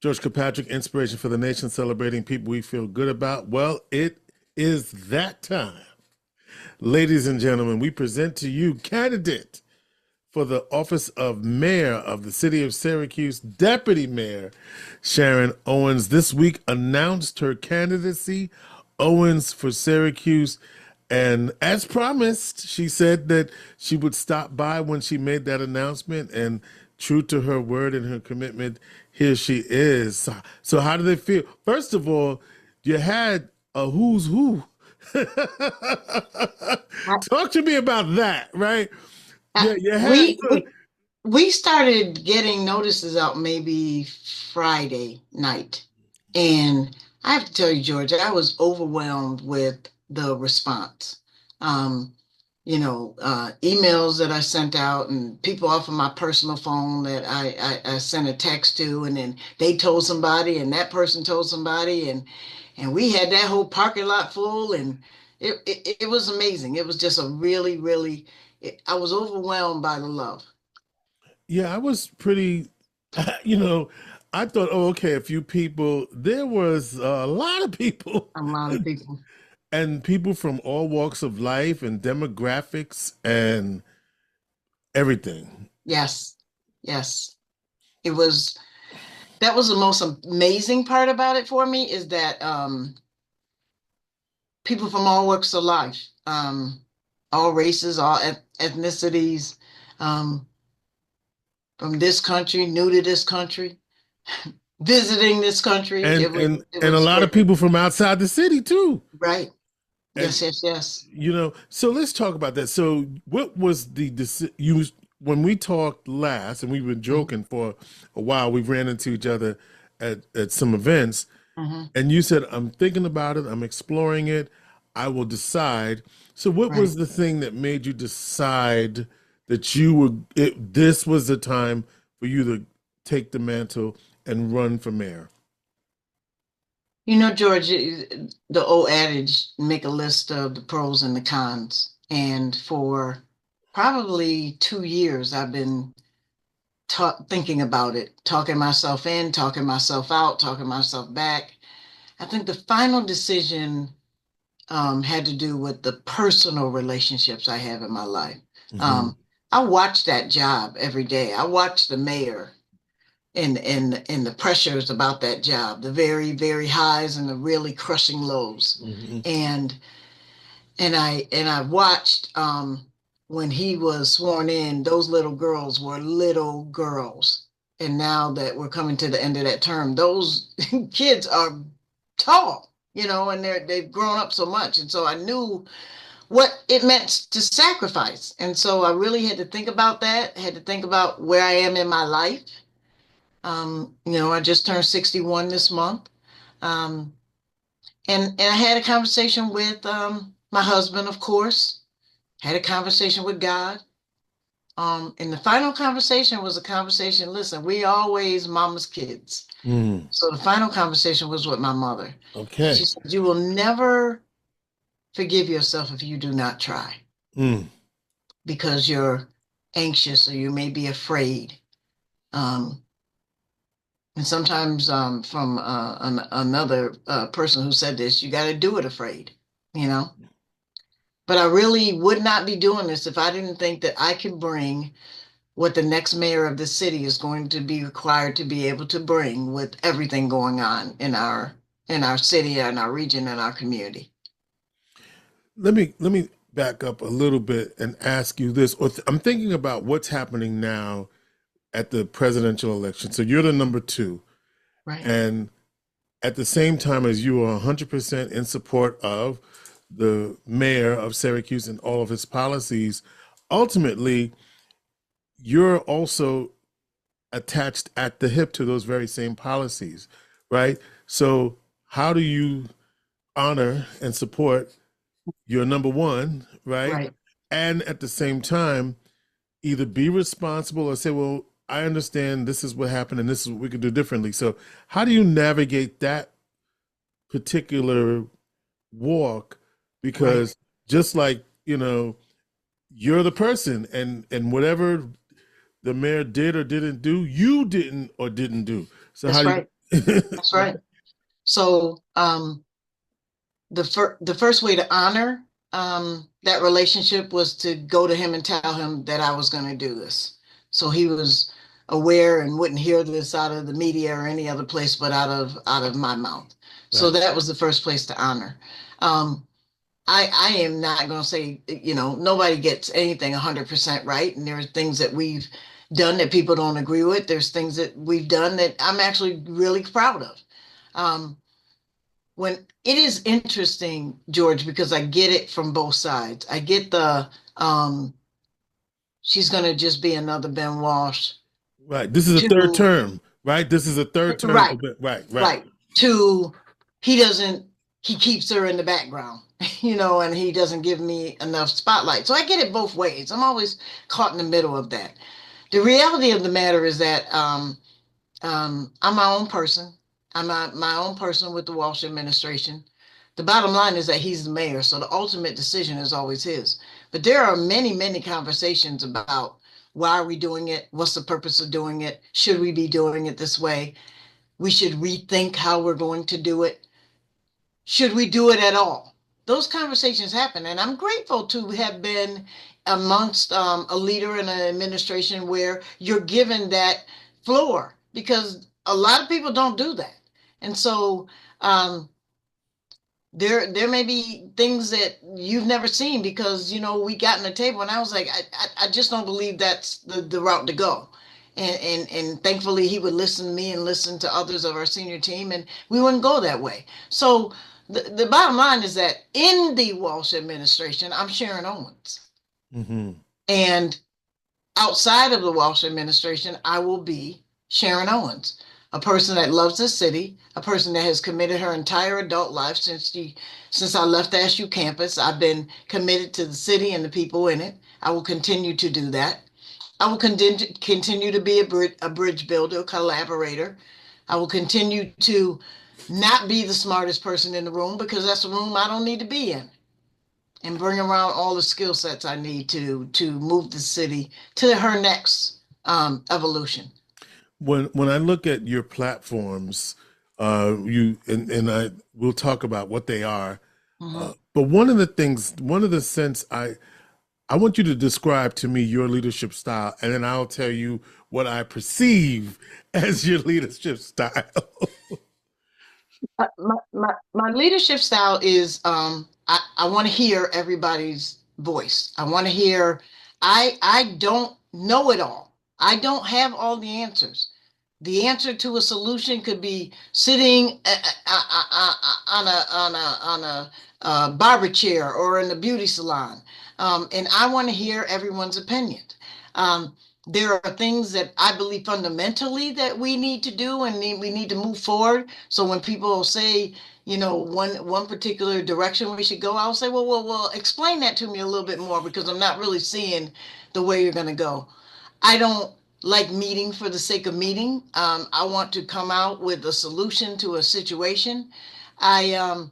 George Kilpatrick Inspiration for the Nation, celebrating people we feel good about. Well, it is that time. Ladies and gentlemen, we present to you candidate for the office of Mayor of the City of Syracuse, Deputy Mayor Sharon Owens. This week announced her candidacy, Owens for Syracuse. And as promised, she said that she would stop by when she made that announcement. And true to her word and her commitment, here she is. So how do they feel? First of all, you had a who's who. Talk to me about that, right? Yeah, you had we started getting notices out maybe Friday night. And I have to tell you, George, I was overwhelmed with the response. Emails that I sent out and people off of my personal phone that I sent a text to, and then they told somebody and that person told somebody, and we had that whole parking lot full, and it was amazing. It was just a really, really, I was overwhelmed by the love. Yeah, I was pretty, you know, I thought, oh, okay, a few people. There was a lot of people, A lot of people. and people from all walks of life and demographics and everything. Yes, yes. It was, that was the most amazing part about it for me, is that people from all walks of life, all races, all ethnicities, um, from this country, new to this country, visiting this country. And It was, and it and a was lot of great. people from outside the city too. Right. And Yes, yes, yes. so let's talk about that. So what was you when we talked last, and we've been Mhm, joking for a while, we ran into each other at some events, mhm. and you said, I'm thinking about it, I'm exploring it, I will decide. So what Right. was the thing that made you decide that this was the time for you to take the mantle and run for mayor? You know, George, the old adage, make a list of the pros and the cons. And for probably 2 years, I've been thinking about it, talking myself in, talking myself out, talking myself back. I think the final decision had to do with the personal relationships I have in my life. Hmm. Um, I watch that job every day. I watch the mayor and the pressures about that job, the very, very highs and the really crushing lows. Hmm. And I watched when he was sworn in, those little girls were little girls. And now that we're coming to the end of that term, those kids are tall, and they've grown up so much. And so I knew what it meant to sacrifice. And so I really had to think about that, had to think about where I am in my life. I just turned 61 this month. Um, and I had a conversation with my husband, of course, had a conversation with God. And the final conversation was a conversation, listen, we always mama's kids. Mm. So the final conversation was with my mother. She Okay. said, you will never forgive yourself if you do not try, Mm. because you're anxious or you may be afraid. Um, and sometimes from another person who said this, you got to do it afraid, you know? But I really would not be doing this if I didn't think that I could bring what the next mayor of the city is going to be required to be able to bring, with everything going on in our city and our region and our community. Let me back up a little bit and ask you this. I'm thinking about what's happening now at the presidential election. So you're the number two, Right. and at the same time as you are 100% in support of the mayor of Syracuse and all of his policies, ultimately you're also attached at the hip to those very same policies, right? So how do you honor and support your number one, right? Right. And at the same time, either be responsible or say, well, I understand this is what happened and this is what we could do differently. So how do you navigate that particular walk? Right. Because just like, you're the person, and whatever the mayor did or didn't do, you didn't or didn't do. So That's right. That's right. So the first way to honor that relationship was to go to him and tell him that I was going to do this. So he was aware and wouldn't hear this out of the media or any other place, but out of my mouth. So Right. that was the first place to honor. Um, I am not going to say, nobody gets anything 100% right. And there are things that we've done that people don't agree with. There's things that we've done that I'm actually really proud of. Um, when it is interesting, George, because I get it from both sides. I get the um, she's going to just be another Ben Walsh Right. This is a third to term, right? This is a third term for right, right, right. right, to he doesn't, he keeps her in the background, and he doesn't give me enough spotlight. So I get it both ways. I'm always caught in the middle of that. The reality of the matter is that I'm my own person. I'm my own person with the Walsh administration. The bottom line is that he's the mayor, so the ultimate decision is always his. But there are many, many conversations about why are we doing it? What's the purpose of doing it? Should we be doing it this way? We should rethink how we're going to do it. Should we do it at all? Those conversations happen, and I'm grateful to have been amongst a leader in an administration where you're given that floor because a lot of people don't do that. And so um, there may be things that you've never seen because we got on the table and I was like, I just don't believe that's the route to go. And thankfully he would listen to me and listen to others of our senior team, and we wouldn't go that way. So the bottom line is that in the Walsh administration, I'm Sharon Owens. Mm-hmm. And outside of the Walsh administration, I will be Sharon Owens, a person that loves the city, a person that has committed her entire adult life since I left the SU campus. I've been committed to the city and the people in it. I will continue to do that. I will continue to be a bridge builder, a collaborator. I will continue to not be the smartest person in the room because that's a room I don't need to be in, and bring around all the skill sets I need to move the city to her next evolution. When I look at your platforms, you and I we'll talk about what they are. Mhm. But one of the sense I want you to describe to me your leadership style, and then I'll tell you what I perceive as your leadership style. My leadership style is I want to hear everybody's voice. I want to hear I don't know it all. I don't have all the answers. The answer to a solution could be sitting on a barber chair or in a beauty salon, and I want to hear everyone's opinion. Um, there are things that I believe fundamentally that we need to do and we need to move forward. So when people say, one particular direction we should go, I'll say, well, explain that to me a little bit more because I'm not really seeing the way you're going to go. I don't like meeting for the sake of meeting. I want to come out with a solution to a situation. I um,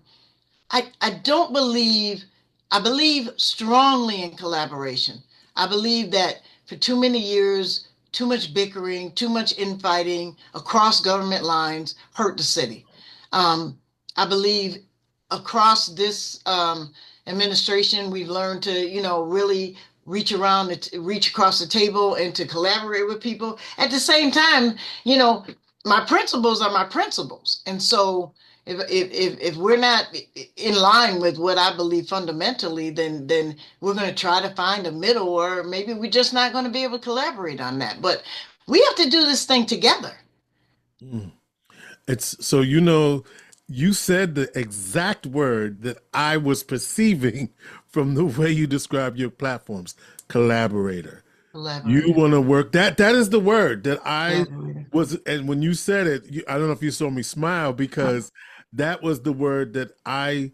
I don't believe, I believe strongly in collaboration. I believe that for too many years, too much bickering, too much infighting across government lines hurt the city. Um, I believe across this administration, we've learned to, really reach across the table and to collaborate with people. At the same time, you know, my principles are my principles. And so if we're not in line with what I believe fundamentally, then we're going to try to find a middle, or maybe we're just not going to be able to collaborate on that. But we have to do this thing together. Mm. It's so you said the exact word that I was perceiving from the way you describe your platforms, collaborator. You Collaborator. want to work that is the word that I Collaborator. was, and when you said it, I don't know if you saw me smile because that was the word that I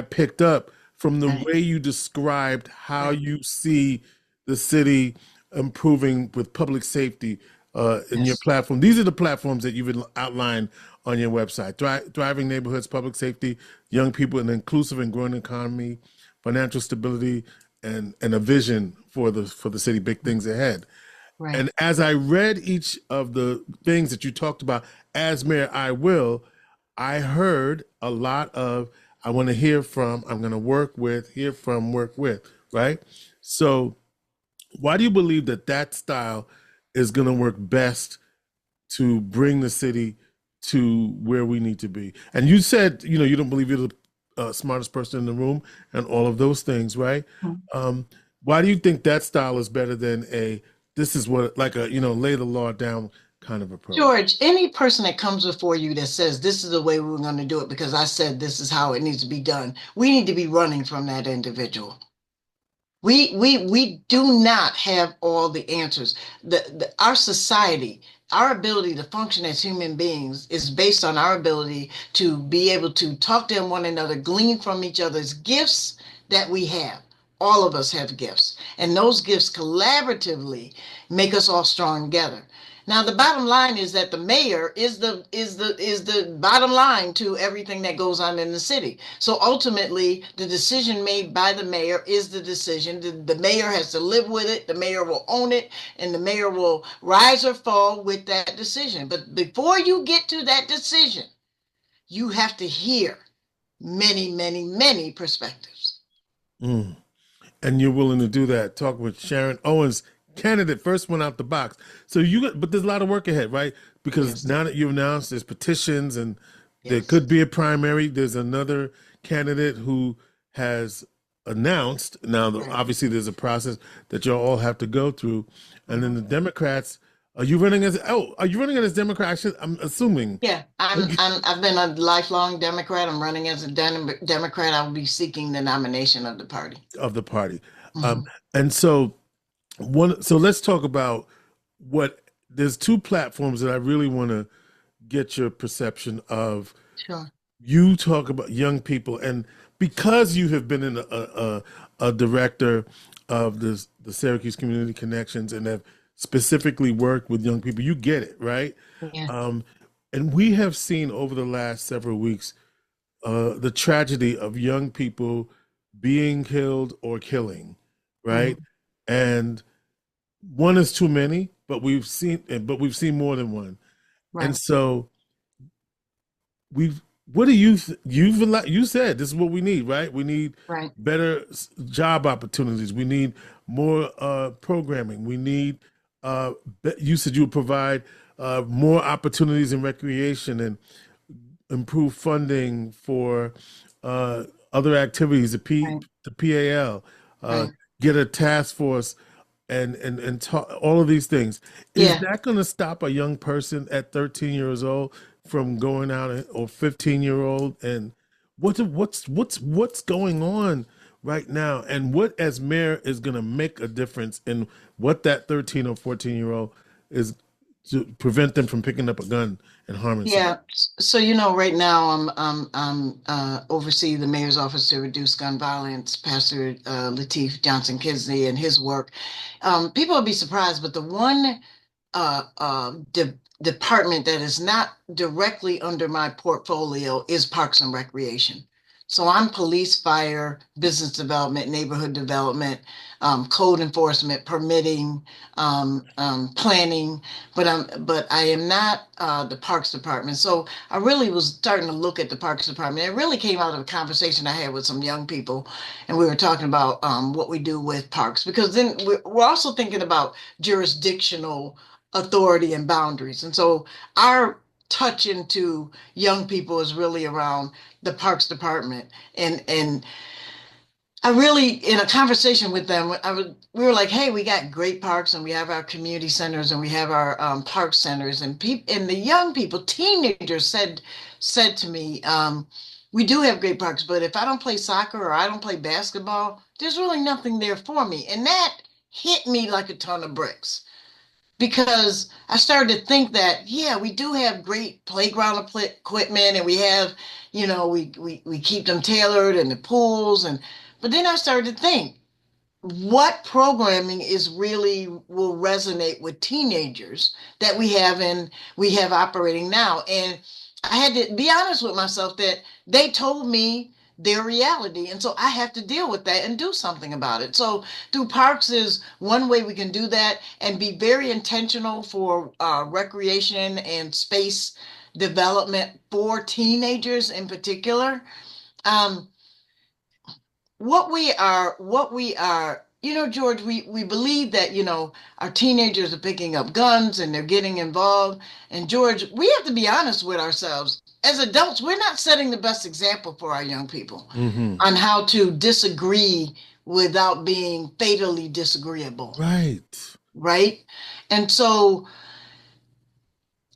picked up from the Right. way you described how Right. you see the city improving with public safety in your Yes. platform. These are the platforms that you've outlined on your website: thriving neighborhoods, public safety, young people, an inclusive and growing economy, financial stability, and a vision for the city, big things ahead. Right. And as I read each of the things that you talked about as mayor, I heard a lot of, I want to hear from, I'm going to work with, hear from, work with, right? So why do you believe that that style is going to work best to bring the city to where we need to be? And you said, you don't believe you're the smartest person in the room and all of those things, right? Mhm. Why do you think that style is better than this is what, like lay the law down kind of approach? George, any person that comes before you that says this is the way we're going to do it because I said this is how it needs to be done, we need to be running from that individual. We do not have all the answers. Our society, our ability to function as human beings is based on our ability to be able to talk to one another, glean from each other's gifts that we have. All of us have gifts, and those gifts collaboratively make us all strong together. Now, the bottom line is that the mayor is the bottom line to everything that goes on in the city. So ultimately, the decision made by the mayor is the decision. The mayor has to live with it. The mayor will own it, and the mayor will rise or fall with that decision. But before you get to that decision, you have to hear many, many, many perspectives. Mm. And you're willing to do that. Talk with Sharon Owens, candidate, first one out the box. So but there's a lot of work ahead, right? Because Yes. now that you've announced there's petitions and there Yes. could be a primary, there's another candidate who has announced. Now, Right. obviously, there's a process that you all have to go through. And then Mhm. the Democrats, are you running as Democrat? I'm assuming. Yeah, I've been a lifelong Democrat. I'm running as a Democrat. I will be seeking the nomination of the party. Of the party. Um, Mhm. and so let's talk about there's two platforms that I really want to get your perception of. Sure. You talk about young people, and because you have been a director of the Syracuse Community Connections and have specifically worked with young people, you get it, right? Yeah. Um, and we have seen over the last several weeks the tragedy of young people being killed or killing, right? Mhm. And one is too many, but we've seen more than one. And Right. so we've what do you said this is what we need, right? We need Right. better job opportunities. We need more programming. We need you said you would provide more opportunities in recreation and improve funding for uh, other activities, Right. the PAL, uh, Right. get a task force, and talk, all of these things. Is Yeah. that going to stop a young person at 13 years old from going out or 15-year-old? And what's going on right now? And what as mayor is going to make a difference in what that 13 or 14-year-old is to prevent them from picking up a gun and harming someone? Yeah. So right now I'm oversee the mayor's office to reduce gun violence, Pastor Lateef Johnson Kinsey and his work. People will be surprised, but the one department that is not directly under my portfolio is Parks and Recreation. So I'm police, fire, business development, neighborhood development, code enforcement, permitting, planning, but I am not the Parks Department. So I really was starting to look at the Parks Department. It really came out of a conversation I had with some young people, and we were talking about what we do with parks, because then we're also thinking about jurisdictional authority and boundaries. And so our touch into young people is really around the Parks Department. And I really, in a conversation with them, we were like, hey, we got great parks and we have our community centers and we have our park centers. And the young people, teenagers said to me, we do have great parks, but if I don't play soccer or I don't play basketball, there's really nothing there for me. And that hit me like a ton of bricks, because I started to think that, yeah, we do have great playground equipment and we have, we keep them tailored and the pools. But then I started to think, what programming is really will resonate with teenagers that we have operating now? And I had to be honest with myself that they told me their reality. And so I have to deal with that and do something about it. So through parks is one way we can do that and be very intentional for recreation and space development for teenagers in particular. Um, what we are, George, we believe that, our teenagers are picking up guns and they're getting involved. And George, we have to be honest with ourselves. As adults, we're not setting the best example for our young people Mm-hmm. on how to disagree without being fatally disagreeable, Right. right? And so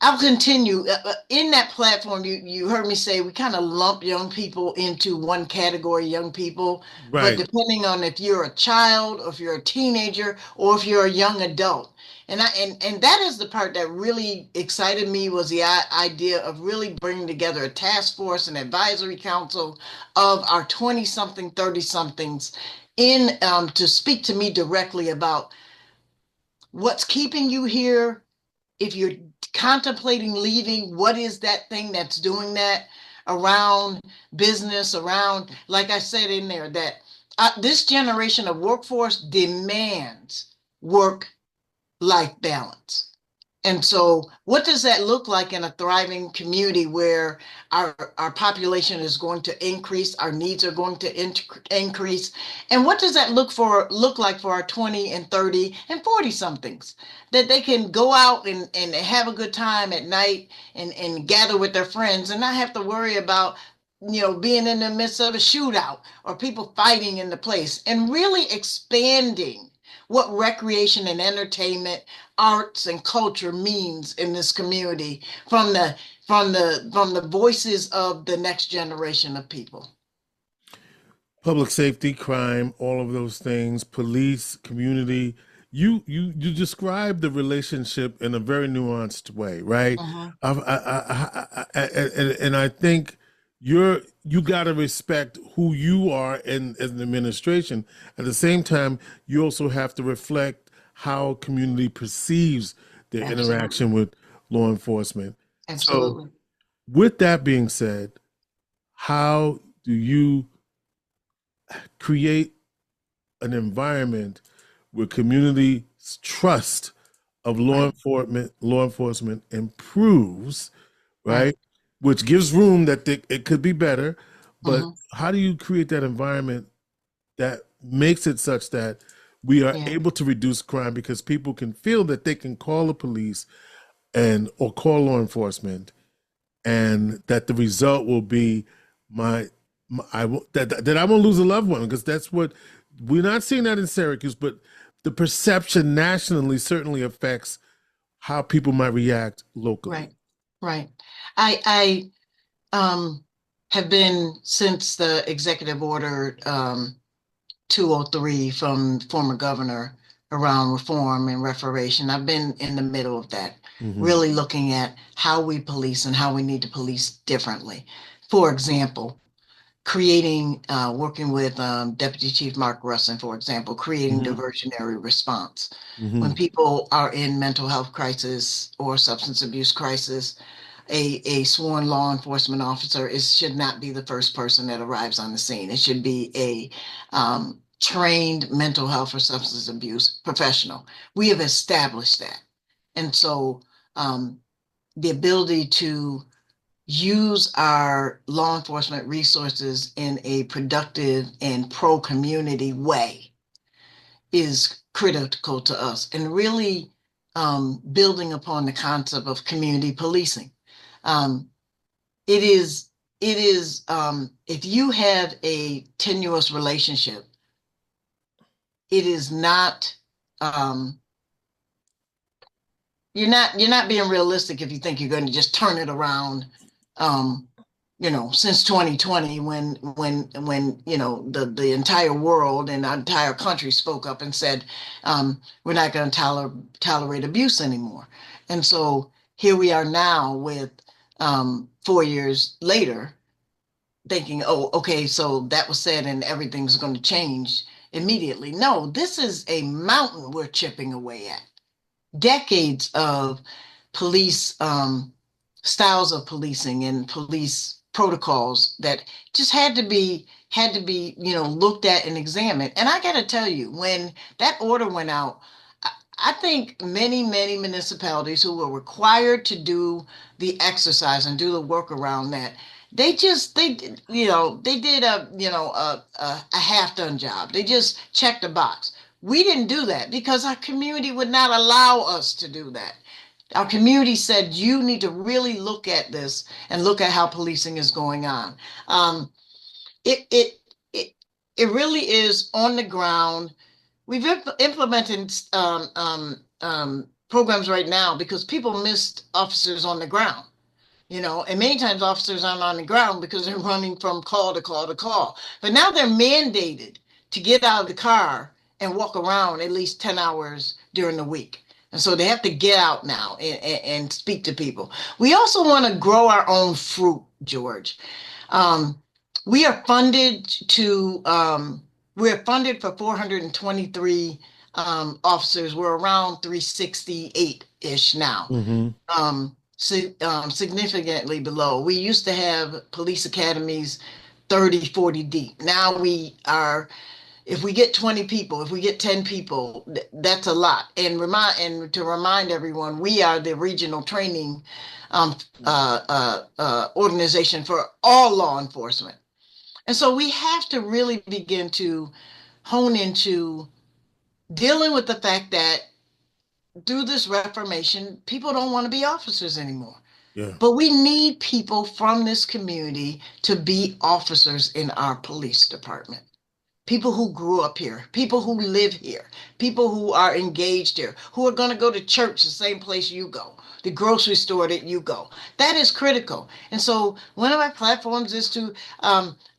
I'll continue. In that platform, you heard me say we kind of lump young people into one category, young people, but Right. depending on if you're a child, or if you're a teenager, or if you're a young adult. And that is the part that really excited me, was the idea of really bringing together a task force and advisory council of our 20 something, 30 somethings in to speak to me directly about what's keeping you here. If you're contemplating leaving, what is that thing that's doing that around business, around, like I said in there, that this generation of workforce demands work-life balance. And so what does that look like in a thriving community where our population is going to increase, our needs are going to increase? And what does that look like for our 20 and 30 and 40 somethings? That they can go out and have a good time at night and gather with their friends and not have to worry about being in the midst of a shootout or people fighting in the place, and really expanding what recreation and entertainment, arts and culture means in this community from the voices of the next generation of people. Public safety, crime, all of those things, police, community. You describe the relationship in a very nuanced way, right? Mhm. And I think you got to respect who you are in as an administration. At the same time, you also have to reflect how community perceives their Absolutely. interaction with law enforcement. So, Absolutely. with that being said, how do you create an environment where community trust of Right. law enforcement improves, Right. right? Which gives room that it could be better, but Hmm. how do you create that environment that makes it such that we are Yeah. able to reduce crime because people can feel that they can call the police and or call law enforcement, and that the result will be that I won't lose a loved one, because that's what we're not seeing that in Syracuse, but the perception nationally certainly affects how people might react locally. Right. Right. I have been, since the executive order 203 from former governor around reform and reformation. I've been in the middle of that, Mm-hmm. really looking at how we police and how we need to police differently. For example, working with Deputy Chief Mark Russin, for example, creating Mm-hmm. diversionary response. Mm-hmm. When people are in mental health crisis or substance abuse crisis, a sworn law enforcement officer should not be the first person that arrives on the scene. It should be a trained mental health or substance abuse professional. We have established that. And so um, the ability to use our law enforcement resources in a productive and pro-community way is critical to us, and really building upon the concept of community policing. Um, it is if you have a tenuous relationship, it is not um, you're not being realistic if you think you're going to just turn it around. Um, since 2020, when the entire world and our entire country spoke up and said we're not going to tolerate abuse anymore. And so here we are now with 4 years later, thinking, oh, okay, so that was said and everything's going to change immediately. No, this is a mountain we're chipping away at. Decades of police styles of policing and police protocols that just had to be, looked at and examined. And I got to tell you, when that order went out, I think many municipalities who were required to do the exercise and do the work around that, they did a half done job. They just checked the box. We didn't do that because our community would not allow us to do that. Our community said, you need to really look at this and look at how policing is going on. It, it, it, it really is on the ground. We've implemented programs right now because people missed officers on the ground, and many times officers aren't on the ground because they're running from call to call to call. But now they're mandated to get out of the car and walk around at least 10 hours during the week. And so they have to get out now and speak to people. We also want to grow our own fruit, George. We are funded for 423 officers. We're around 368-ish now. Mm-hmm. Significantly below. We used to have police academies 30, 40 deep. Now we are, if we get 20 people, if we get 10 people, that's a lot. And to remind everyone, we are the regional training organization for all law enforcement. And so we have to really begin to hone into dealing with the fact that through this reformation, people don't want to be officers anymore. Yeah. But we need people from this community to be officers in our police department. People who grew up here, people who live here, people who are engaged here, who are going to go to church the same place you go, the grocery store that you go. That is critical. And so one of our platforms is to,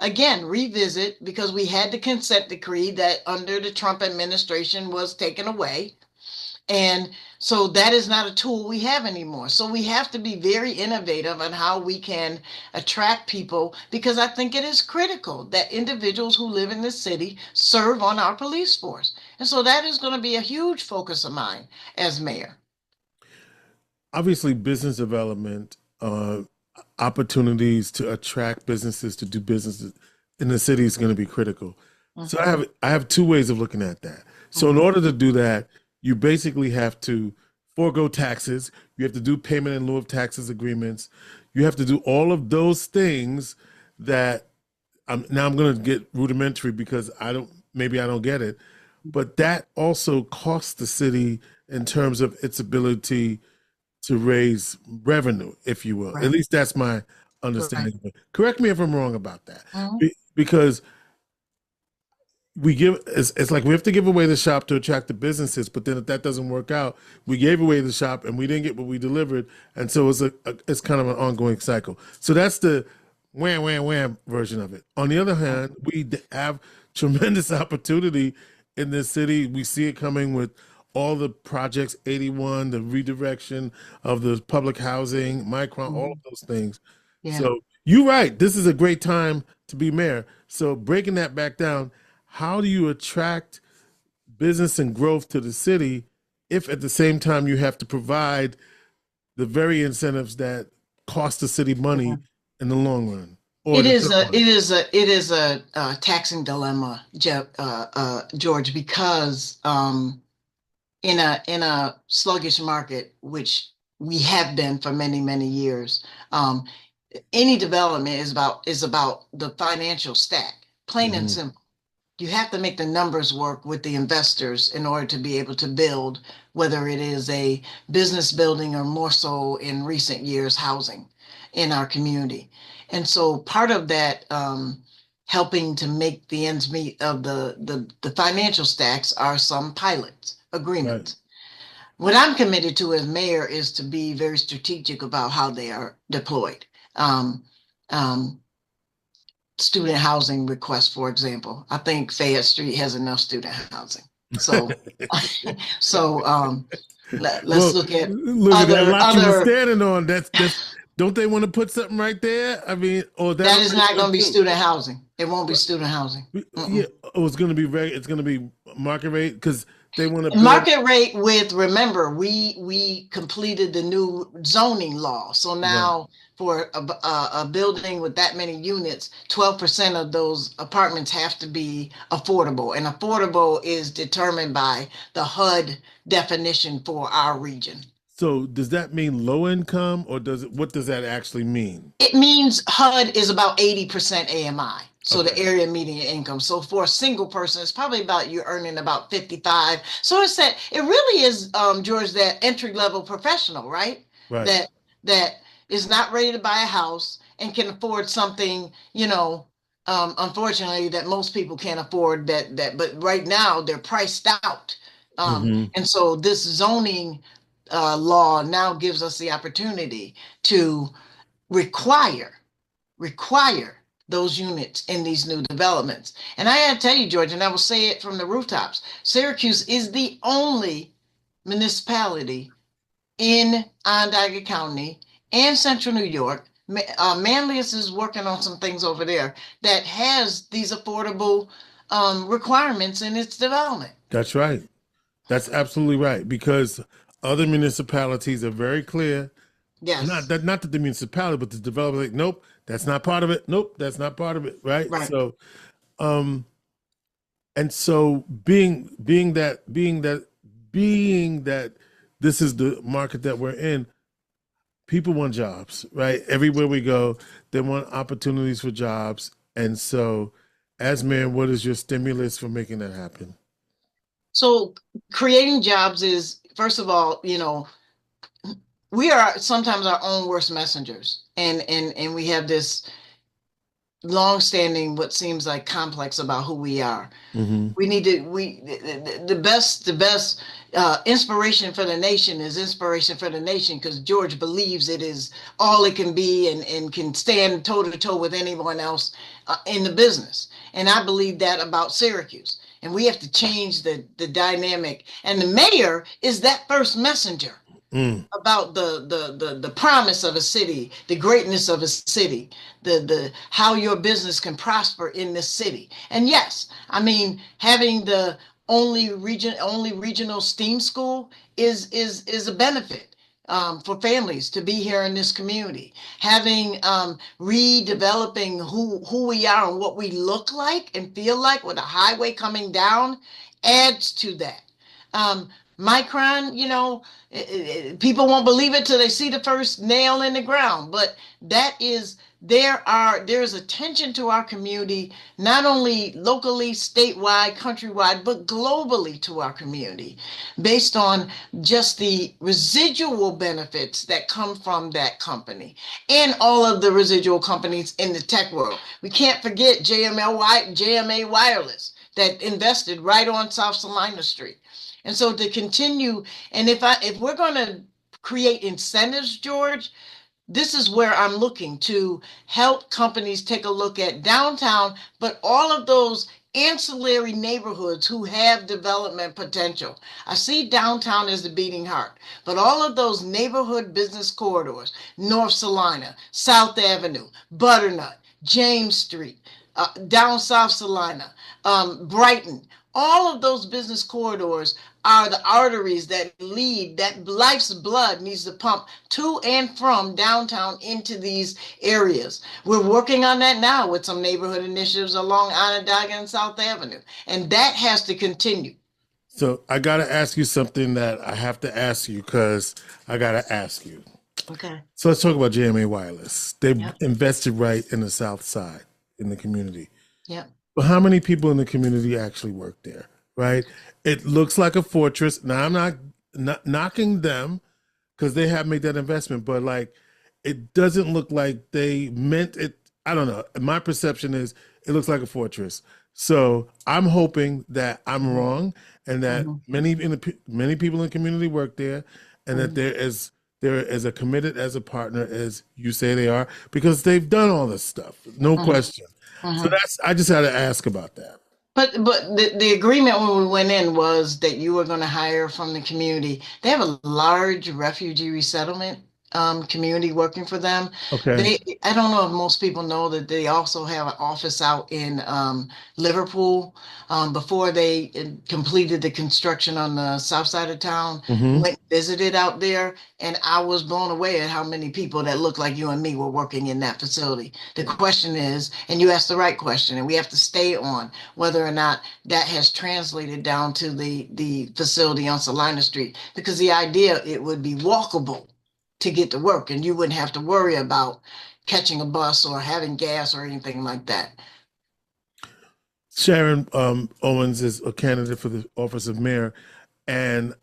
again, revisit, because we had the consent decree that under the Trump administration was taken away. And so that is not a tool we have anymore. So we have to be very innovative on how we can attract people, because I think it is critical that individuals who live in this city serve on our police force. And so that is going to be a huge focus of mine as mayor. Obviously, business development, opportunities to attract businesses to do business in the city is going to be critical. Mm-hmm. So I have two ways of looking at that. So in order to do that, you basically have to forego taxes. You have to do payment in lieu of taxes agreements. You have to do all of those things that now I'm going to get rudimentary because maybe I don't get it, but that also costs the city in terms of its ability to raise revenue, if you will. Right. At least that's my understanding. Right. Correct me if I'm wrong about that. Mm-hmm. Because it's like we have to give away the shop to attract the businesses, but then if that doesn't work out, we gave away the shop and we didn't get what we delivered, and so it's kind of an ongoing cycle. So that's the wham version of it. On the other hand, we have tremendous opportunity in this city. We see it coming with all the projects, 81, the redirection of the public housing, Micron, all of those things. Yeah. So you're right. This is a great time to be mayor. So breaking that back down, how do you attract business and growth to the city if at the same time you have to provide the very incentives that cost the city money in the long run? It is a taxing dilemma, George, because in a sluggish market, which we have been for many years, any development is about the financial stack, plain and simple. You have to make the numbers work with the investors in order to be able to build, whether it is a business building or more so in recent years, housing in our community. And so part of that helping to make the ends meet of the financial stacks are some pilot agreements. Right. What I'm committed to as mayor is to be very strategic about how they are deployed. Student housing requests, for example. I think Fayette Street has enough student housing. So, let's look at that lot you were standing on. That's don't they want to put something right there? I mean, or that is not going to be student housing. It won't be student housing. Yeah, it's going to be market rate, because they want to build Market rate with, remember, we completed the new zoning law. So right. now for a building with that many units, 12% of those apartments have to be affordable. And affordable is determined by the HUD definition for our region. So does that mean low income, or what does that actually mean? It means HUD is about 80% AMI. So the Okay. area median income. So for a single person, it's probably about you're earning about 55. So it's that it really is, George, that entry level professional, right? Right. That that is not ready to buy a house and can afford something, unfortunately, that most people can't afford. But right now they're priced out. Hmm. And so this zoning law now gives us the opportunity to require require those units in these new developments. And I gotta tell you, George, and I will say it from the rooftops, Syracuse is the only municipality in Onondaga County and Central New York. Manlius is working on some things over there that has these affordable requirements in its development. That's right. That's absolutely right. Because other municipalities are very clear. Not Yes, that not that the municipality, but the developer, like, nope, that's not part of it. Nope, that's not part of it. Right. right. Um, and so being that this is the market that we're in, people want jobs, right? Everywhere we go, they want opportunities for jobs. And so, as mayor, what is your stimulus for making that happen? So creating jobs is, first of all, we are sometimes our own worst messengers, and we have this long-standing what seems like complex about who we are. Hmm. We need to we the best inspiration for the nation is inspiration for the nation, because George believes it is all it can be, and can stand toe to toe with anyone else in the business. And I believe that about Syracuse, and we have to change the dynamic, and the mayor is that first messenger Mm. about the promise of a city, the greatness of a city, the how your business can prosper in this city. And yes, I mean, having the only regional STEAM school is a benefit for families to be here in this community. Having redeveloping who we are and what we look like and feel like with a highway coming down adds to that. Micron, people won't believe it till they see the first nail in the ground. But that is, there's attention to our community, not only locally, statewide, countrywide, but globally to our community, based on just the residual benefits that come from that company and all of the residual companies in the tech world. We can't forget JMA Wireless that invested right on South Salina Street. And so to continue, and if we're going to create incentives, George, this is where I'm looking to help companies take a look at downtown, but all of those ancillary neighborhoods who have development potential. I see downtown as the beating heart, but all of those neighborhood business corridors, North Salina, South Avenue, Butternut, James Street, down South Salina, Brighton, all of those business corridors are the arteries that lead, that life's blood needs to pump to and from downtown into these areas. We're working on that now with some neighborhood initiatives along Onondaga and South Avenue, and that has to continue. So I got to ask you something that I have to ask you because I got to ask you. Okay. So let's talk about JMA Wireless. They Yep. invested right in the South Side in the community. Yep. But how many people in the community actually work there, right? It looks like a fortress. Now, I'm not knocking them because they have made that investment, but like it doesn't look like they meant it. I don't know. My perception is it looks like a fortress. So I'm hoping that I'm wrong and that Mhm. many people in the community work there, and that Mhm. they're as a committed as a partner as you say they are, because they've done all this stuff, no Mhm. question. So Mhm. I just had to ask about that. But the agreement when we went in was that you were going to hire from the community. They have a large refugee resettlement community working for them. Okay. I don't know if most people know that they also have an office out in Liverpool. Before they completed the construction on the south side of town, Mm-hmm. went visited out there, and I was blown away at how many people that looked like you and me were working in that facility. The question is, and you asked the right question, and we have to stay on whether or not that has translated down to the facility on Salina Street, because the idea it would be walkable to get to work, and you wouldn't have to worry about catching a bus or having gas or anything like that. Sharon Owens is a candidate for the office of mayor, and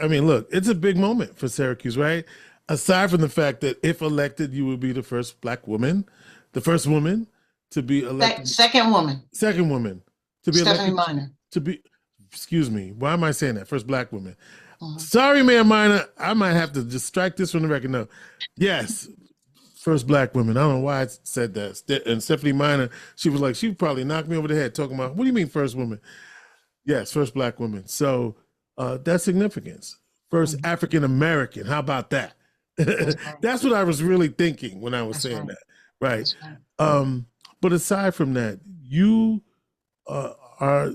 I mean, look, it's a big moment for Syracuse, right? Aside from the fact that if elected, you would be the first Black woman, the first woman to be elected, Second woman, second woman to be Stephanie elected Miner. to be, excuse me, why am I saying that? First Black woman. Mhm. Sorry, Mayor Minor, I might have to just strike this from the record. No, yes, first Black woman. I don't know why I said that. And Stephanie Miner, she was like, she probably knocked me over the head talking about, what do you mean first woman? Yes, first Black woman. So that's significance. First African American. How about that? That's what I was really thinking when I was saying that. Right. But aside from that, you are,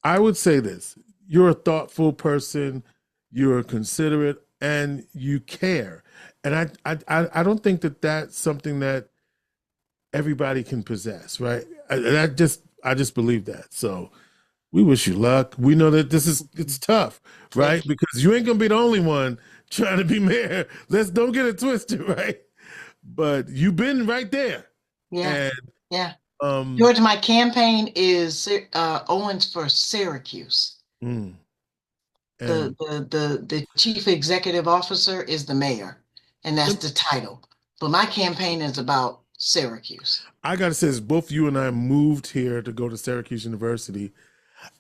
I would say this, you're a thoughtful person, you're considerate, and you care. And I don't think that that's something that everybody can possess, right? I just believe that. So we wish you luck. We know that it's tough, right? Because you ain't gonna be the only one trying to be mayor. Don't get it twisted, right? But you've been right there. Yeah. And Yeah. George, my campaign is Owens for Syracuse. Mm, and The chief executive officer is the mayor, and that's the title. But my campaign is about Syracuse. I gotta say, both you and I moved here to go to Syracuse University.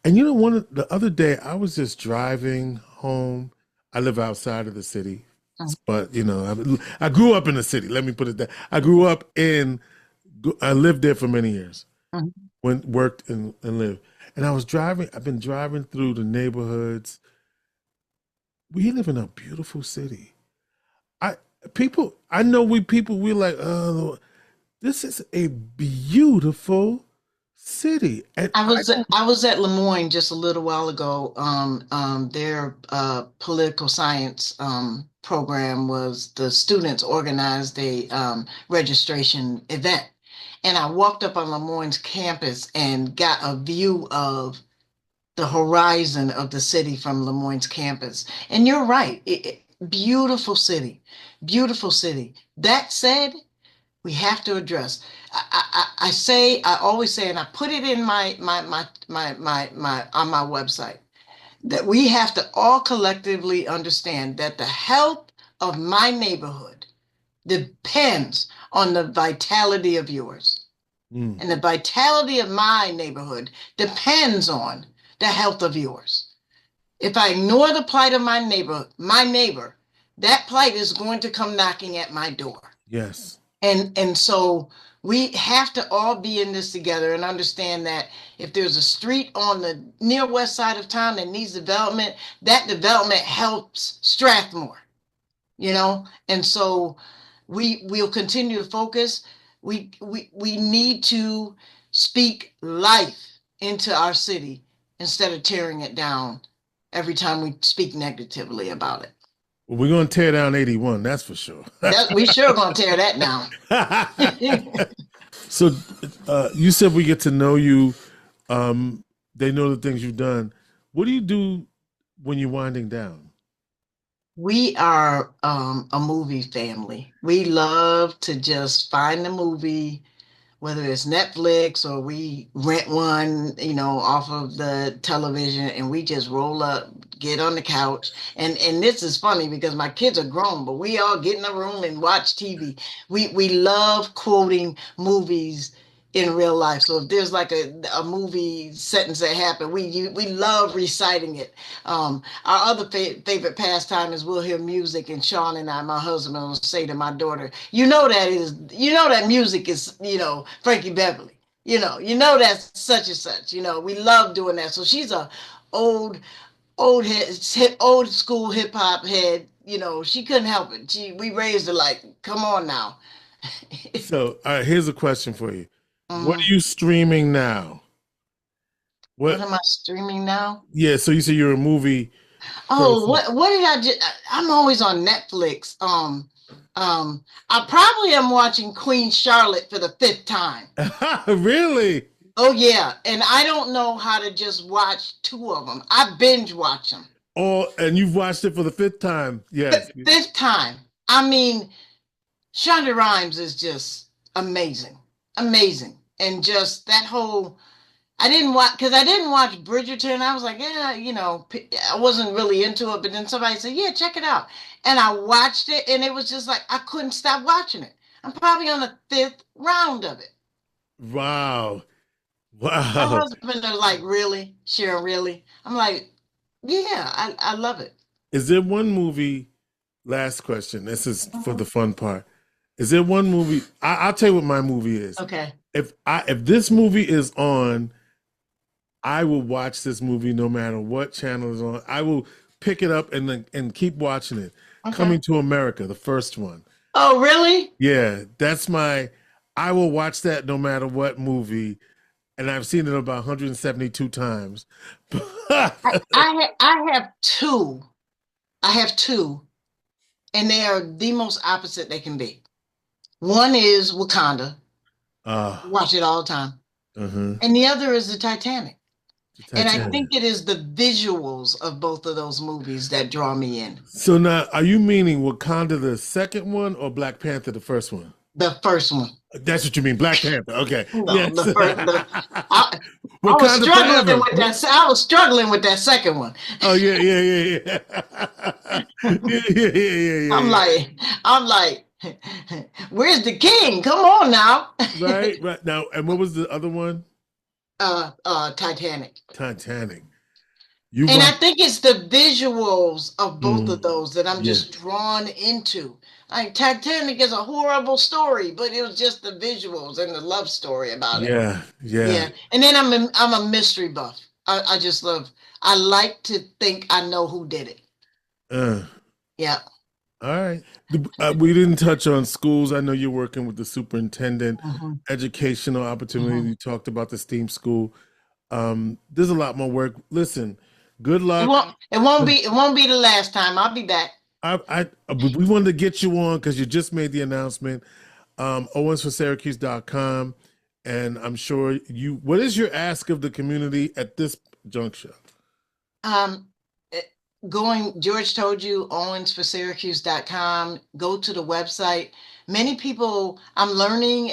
And you know, the other day I was just driving home. I live outside of the city, but you know, I grew up in the city. Let me put it that. I lived there for many years. Went, worked, and lived. And I was driving. I've been driving through the neighborhoods. We live in a beautiful city. I know we're like, oh, this is a beautiful city. And I was at Lemoyne just a little while ago. Their political science program was the students organized a registration event, and I walked up on Lemoyne's campus and got a view of the horizon of the city from Lemoyne's campus. And you're right, beautiful city, beautiful city. That said, we have to address. I always say, and I put it in my on my website, that we have to all collectively understand that the health of my neighborhood depends on the vitality of yours. And the vitality of my neighborhood depends on the health of yours. If I ignore the plight of my neighbor, that plight is going to come knocking at my door. Yes. And so we have to all be in this together and understand that if there's a street on the near west side of town that needs development, that development helps Strathmore, you know? And so we'll continue to focus. We need to speak life into our city instead of tearing it down every time we speak negatively about it. Well, we're going to tear down 81, that's for sure. We sure going to tear that down. So you said we get to know you. They know the things you've done. What do you do when you're winding down? We are a movie family. We love to just find a movie, whether it's Netflix or we rent one, you know, off of the television, and we just roll up, get on the couch. And this is funny because my kids are grown, but we all get in a room and watch TV. We love quoting movies in real life. So if there's like a movie sentence that happened, we love reciting it. Our other favorite pastime is we'll hear music, and Sean and I, my husband, will say to my daughter, you know that music is, you know, Frankie Beverly. You know that's such and such. You know, we love doing that. So she's a old old school hip hop head. You know, she couldn't help it. We raised her like, come on now. So, here's a question for you. What Mhm. are you streaming now? What What? am I streaming now? Yeah. So you say you're a movie Oh, person. what did I just? I'm always on Netflix. I probably am watching Queen Charlotte for the fifth time. Really? Oh yeah, and I don't know how to just watch two of them. I binge watch them. And you've watched it for the fifth time. Yes. Fifth time. I mean, Shonda Rhimes is just amazing, amazing, and just that whole. I didn't watch Bridgerton. I was like, yeah, you know, I wasn't really into it. But then somebody said, yeah, check it out, and I watched it, and it was just like I couldn't stop watching it. I'm probably on the fifth round of it. Wow. My Wow. husband is like, really, Sharon, really? I'm like, yeah, I love it. Is there one movie? Last question. This is for Mhm. the fun part. Is there one movie? I'll tell you what my movie is. Okay, If this movie is on, I will watch this movie no matter what channel is on. I will pick it up and keep watching it. okay. Coming to America, the first one. Oh, really? Yeah, that's my. I will watch that no matter what movie, and I've seen it about 172 times. I have two. I have two, and they are the most opposite they can be. One is Wakanda. uh, Watch it all the time. uh-huh. And the other is the Titanic. And I Titanic. think it is the visuals of both of those movies that draw me in. So now, are you meaning Wakanda the second one or Black Panther the first one? The first one. That's what you mean, Black Panther. Okay, No, yes. the first. I was Wakanda struggling forever. with that. I was struggling with that second one. Oh yeah, yeah, yeah, yeah. Yeah, yeah, yeah, yeah, I'm yeah. like, I'm like, where's the king? Come on now. Right, right. Now, and what was the other one? Titanic. Titanic. You And I watch? think it's the visuals of both of Mm, those that I'm yeah, just drawn into. Like Titanic is a horrible story, but it was just the visuals and the love story about it. yeah, yeah. Yeah. And then I'm a mystery buff. I just love I like to think I know who did it. Uh, Yeah. all right. We didn't touch on schools. I know you're working with the superintendent, Mhm. educational opportunity. Mhm. You talked about the STEAM school. There's a lot more work. Listen, good It luck. won't be the last time. I'll be back. We wanted to get you on because you just made the announcement. Owensforsyracuse.com. And I'm sure what is your ask of the community at this juncture? Um, eh, George told you, owensforsyracuse.com. Go to the website. Many people, I'm learning,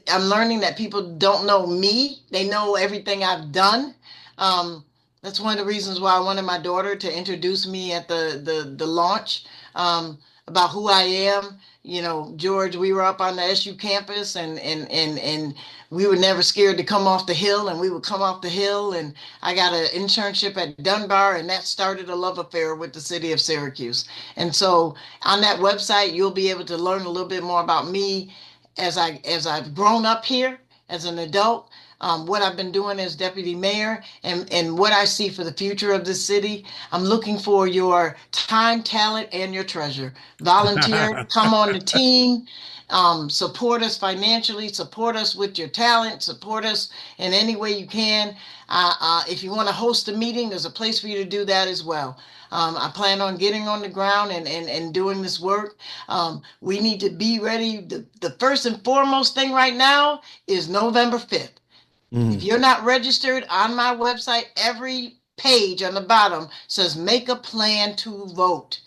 I'm learning that people don't know me. They know everything I've done. Um, that's one of the reasons why I wanted my daughter to introduce me at the launch, about who I am. You know, George, we were up on the SU campus, and we were never scared to come off the hill, and we would come off the hill. And I got an internship at Dunbar, and that started a love affair with the city of Syracuse. And so on that website, you'll be able to learn a little bit more about me as I've grown up here as an adult. What I've been doing as deputy mayor, and what I see for the future of this city. I'm looking for your time, talent, and your treasure. Volunteer, come on the team, support us financially, support us with your talent, support us in any way you can. If you want to host a meeting, there's a place for you to do that as well. I plan on getting on the ground and doing this work. We need to be ready. The first and foremost thing right now is November 5th. If Mm. you're not registered on my website, every page on the bottom says make a plan to vote.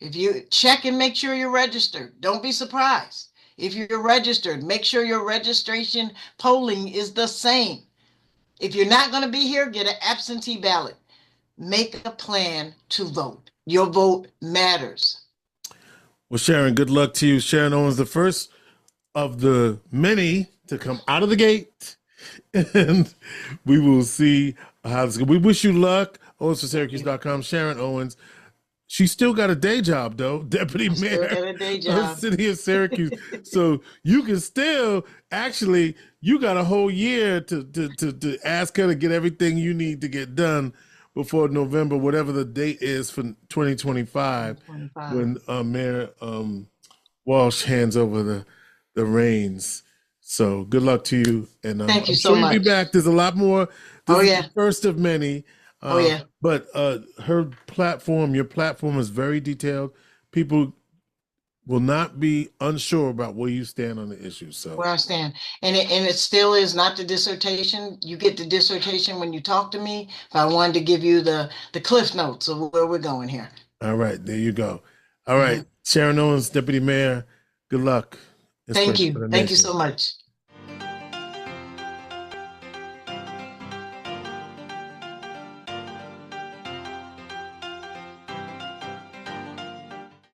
If you check and make sure you're registered, don't be surprised. If you're registered, make sure your registration polling is the same. If you're not going to be here, get an absentee ballot. Make a plan to vote. Your vote matters. Well, Sharon, good luck to you. Sharon Owens, the first of the many to come out of the gate. And we will see how this goes. We wish you luck. Owensforsyracuse.com. Sharon Owens. She still got a day job, though, deputy Still mayor got a day of the job. city of Syracuse. So you can still, you got a whole year to ask her to get everything you need to get done before November, whatever the date is for 2025, 25. when Mayor Walsh hands over the reins. So good luck to you, and Thank you I'm so sure you'll be much. back. There's a lot more. This Oh is yeah. the first of many. Oh yeah. But her platform, your platform, is very detailed. People will not be unsure about where you stand on the issue. So Where I stand, and it still is not the dissertation. You get the dissertation when you talk to me. But I wanted to give you the cliff notes of where we're going here. all right, there you go. All right, Sharon Owens, Deputy Mayor. Good luck. Thank Inspiration for you. the Thank you nation. so much.